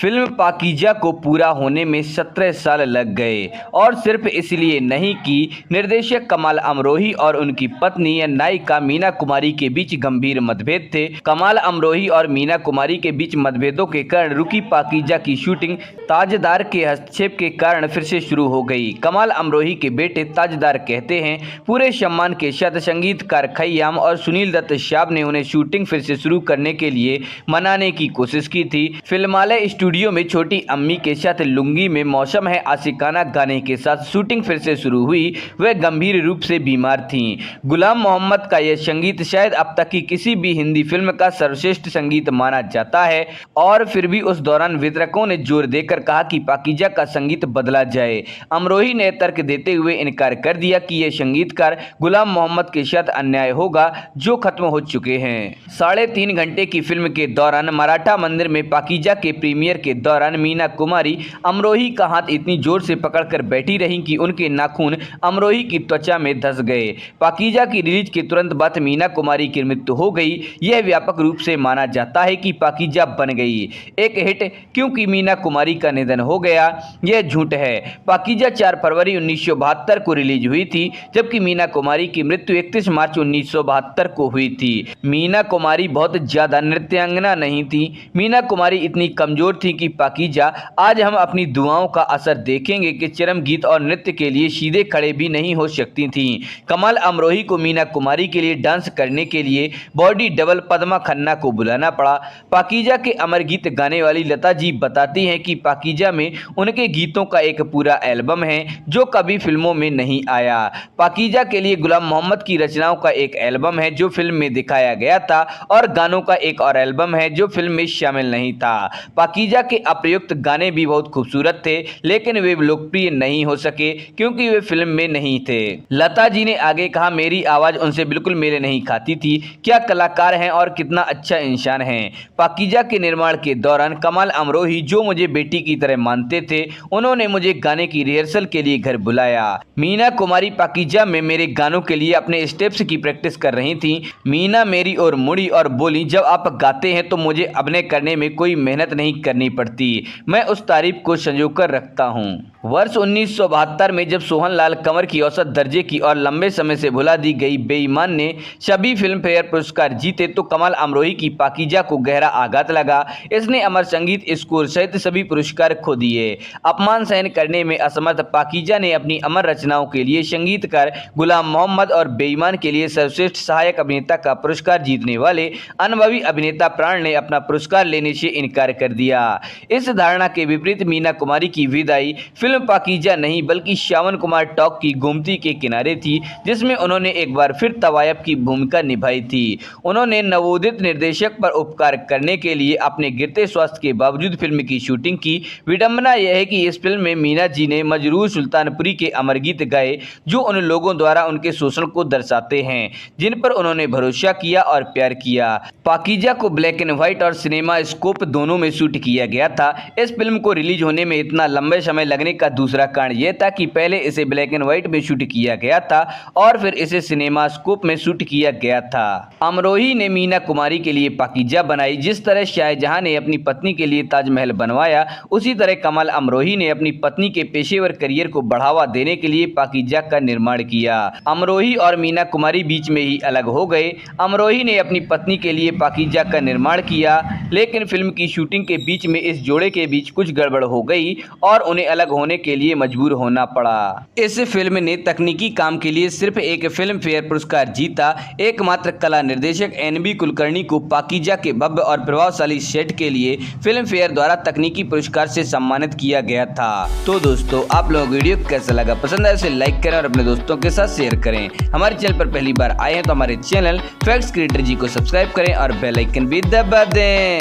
Film Pakeezah को पूरा होने में 17 साल लग गए और सिर्फ इसलिए नहीं कि निर्देशक कमाल अमरोही और उनकी पत्नी या नायिका मीना कुमारी के बीच गंभीर मतभेद थे। कमाल अमरोही और मीना कुमारी के बीच मतभेदों के कारण रुकी पाकीज़ा की शूटिंग ताजदार के हस्तक्षेप के कारण फिर से शुरू हो गई। कमाल अमरोही के बेटे ताजदार कहते हैं, पूरे सम्मान के साथ संगीतकार खय्याम और सुनील दत्त साहब ने उन्हें शूटिंग फिर से शुरू करने के लिए मनाने की कोशिश की थी। फिल्मालय स्टूडियो में छोटी अम्मी के साथ लुंगी में मौसम है आशिकाना गाने के साथ शूटिंग फिर से शुरू हुई। वह गंभीर रूप से बीमार थीं। गुलाम मोहम्मद का यह संगीत शायद अब तक की किसी भी हिंदी फिल्म का सर्वश्रेष्ठ संगीत माना जाता है और फिर भी उस दौरान वितरकों ने जोर देकर कहा कि पाकीज़ा का संगीत बदला जाए। अमरोही ने तर्क देते हुए इनकार कर दिया कि यह संगीतकार गुलाम मोहम्मद के साथ अन्याय होगा जो खत्म हो चुके हैं। 3.5 घंटे की फिल्म के दौरान मराठा मंदिर में पाकीज़ा के प्रीमियर के दौरान मीना कुमारी अमरोही का हाथ इतनी जोर से पकड़कर बैठी रहीं कि उनके नाखून अमरोही की त्वचा में धंस गए। पाकीज़ा की रिलीज के तुरंत बाद मीना कुमारी की मृत्यु हो गई। यह व्यापक रूप से माना जाता है कि पाकीज़ा बन गई एक हिट क्योंकि मीना कुमारी का निधन हो गया। यह झूठ है। पाकीज़ा 4 फरवरी 1972 को रिलीज हुई थी, जबकि मीना कुमारी की मृत्यु 31 मार्च 1972 को हुई थी। मीना कुमारी बहुत ज्यादा नृत्यांगना नहीं थी। मीना कुमारी इतनी कमजोर थी कि पाकीज़ा आज हम अपनी दुआओं का असर देखेंगे कि चरम गीत और नृत्य के लिए सीधे खड़े भी नहीं हो सकती थीं। कमाल अमरोही को मीना कुमारी के लिए डांस करने के लिए बॉडी डबल पद्मा खन्ना को बुलाना पड़ा। पाकीज़ा के अमर गीत गाने वाली लता जी बताती हैं कि पाकीज़ा में उनके गीतों का एक पूरा एल्बम है जो कभी फिल्मों में नहीं आया। पाकीज़ा के लिए गुलाम मोहम्मद की रचनाओं का एक एल्बम है जो फिल्म में दिखाया गया था और गानों का एक और एल्बम है जो फिल्म में शामिल नहीं था। पाकीज़ा के अप्रयुक्त गाने भी बहुत खूबसूरत थे, लेकिन वे लोकप्रिय नहीं हो सके क्योंकि वे फिल्म में नहीं थे। लता जी ने आगे कहा, मेरी आवाज़ उनसे बिल्कुल मेल नहीं खाती थी। क्या कलाकार हैं और कितना अच्छा इंसान हैं। पाकीज़ा के निर्माण के दौरान कमाल अमरोही, जो मुझे बेटी की तरह मानते थे, उन्होंने मुझे गाने की रिहर्सल के लिए घर बुलाया। मीना कुमारी पाकीज़ा में मेरे गानों के लिए अपने स्टेप्स की प्रैक्टिस कर रही थी। मीना मेरी ओर मुड़ी और बोली, जब आप गाते हैं तो मुझे अभिनय करने में कोई मेहनत नहीं करनी पड़ती। मैं उस तारीफ को संजोकर रखता हूँ। वर्ष 1972 में जब सोहनलाल कंवर की औसत दर्जे की और लंबे समय से भुला दी गई बेईमान ने सभी फिल्म फेयर पुरस्कार जीते तो कमाल अमरोही की पाकीज़ा को गहरा आघात लगा। इसने अमर संगीत स्कोर सहित सभी पुरस्कार खो दिए। अपमान सहन करने में असमर्थ पाकीज़ा ने अपनी अमर रचनाओं के लिए संगीतकार गुलाम मोहम्मद और बेईमान के लिए सर्वश्रेष्ठ सहायक अभिनेता का पुरस्कार जीतने वाले अनुभवी अभिनेता प्राण ने अपना पुरस्कार लेने से इनकार कर दिया। इस धारणा के विपरीत मीना कुमारी की विदाई फिल्म पाकीज़ा नहीं बल्कि श्रावण कुमार टॉक की गोमती के किनारे थी, जिसमें उन्होंने एक बार फिर तवायब की भूमिका निभाई थी। उन्होंने नवोदित निर्देशक पर उपकार करने के लिए अपने गिरते स्वास्थ्य के बावजूद फिल्म की शूटिंग की। विडंबना यह है कि इस फिल्म में मीना जी ने मजरूर सुल्तानपुरी के अमर गीत गाए जो उन लोगों द्वारा उनके शोषण को दर्शाते हैं जिन पर उन्होंने भरोसा किया और प्यार किया। पाकीज़ा को ब्लैक एंड व्हाइट और सिनेमा स्कोप दोनों में शूट किया गया था। इस फिल्म को रिलीज होने में इतना लंबे समय लगने का दूसरा कारण यह था कि पहले इसे ब्लैक एंड व्हाइट में शूट किया गया था और फिर इसे सिनेमा स्कोप में शूट किया गया था। अमरोही ने मीना कुमारी के लिए पाकीज़ा बनाई। जिस तरह शाहजहां ने अपनी पत्नी के लिए ताजमहल बनवाया, उसी तरह कमाल अमरोही ने अपनी पत्नी के पेशेवर करियर को बढ़ावा देने के लिए पाकीज़ा का निर्माण किया। अमरोही और मीना कुमारी बीच में ही अलग हो गए। अमरोही ने अपनी पत्नी के लिए पाकीज़ा का निर्माण किया, लेकिन फिल्म की शूटिंग के बीच में इस जोड़े के बीच कुछ गड़बड़ हो गई और उन्हें अलग होने के लिए मजबूर होना पड़ा। इस फिल्म ने तकनीकी काम के लिए सिर्फ एक फिल्म फेयर पुरस्कार जीता। एकमात्र कला निर्देशक एन.बी. कुलकर्णी को पाकीज़ा के भव्य और प्रभावशाली सेट के लिए फिल्म फेयर द्वारा तकनीकी पुरस्कार से सम्मानित किया गया था। तो दोस्तों, आप लोगों को वीडियो कैसा लगा? पसंद आए उसे लाइक करें और अपने दोस्तों के साथ शेयर करें। हमारे चैनल पर पहली बार आए हैं तो हमारे चैनल फैक्ट्स क्रिएटर जी को सब्सक्राइब करें और बेल आइकन भी दबा दें।